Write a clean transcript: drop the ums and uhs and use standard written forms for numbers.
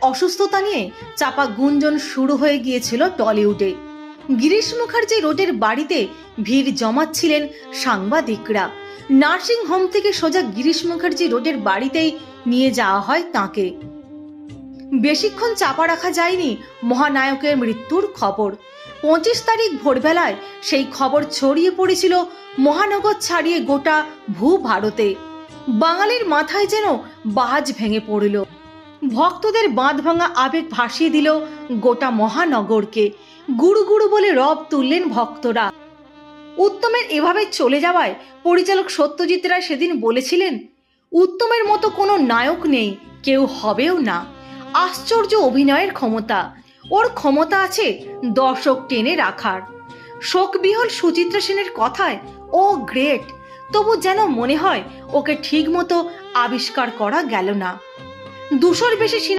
অসুস্থতা নিয়ে চাপা গুঞ্জন শুরু হয়ে গিয়েছিল টলিউডে। গিরিশ মুখার্জি রোডের বাড়িতে ভিড় জমাচ্ছিলেন সাংবাদিকরা। নার্সিং হোম থেকে সোজা গিরিশ মুখার্জি রোডের বাড়িতেই নিয়ে যাওয়া হয় তাঁকে। বেশিক্ষণ চাপা রাখা যায়নি মহানায়কের মৃত্যুর খবর। 25 তারিখ ভোরবেলায় সেই খবর ছড়িয়ে পড়েছিল মহানগর ছাড়িয়ে গোটা ভারতে। বাঙালির মাথায় যেন বাজ ভেঙে পড়ল। ভক্তদের বাঁধ ভাঙা আবেগ ভাসিয়ে দিল গোটা মহানগরকে। গুরু গুরু বলে রব তুললেন ভক্তরা। উত্তমের এভাবে চলে যাওয়ায় পরিচালক সত্যজিৎ রায় সেদিন বলেছিলেন, উত্তমের মতো কোনো নায়ক নেই, কেউ হবেও না। আশ্চর্য অভিনয়ের ক্ষমতা, ওর ক্ষমতা আছে দর্শক টেনে রাখার। শোকবিহল সুচিত্রা সেনের কথায় ও গ্রেট, তবু যেন মনে হয় ওকে ঠিক মতো আবিষ্কার করা গেল না। 200-র বেশি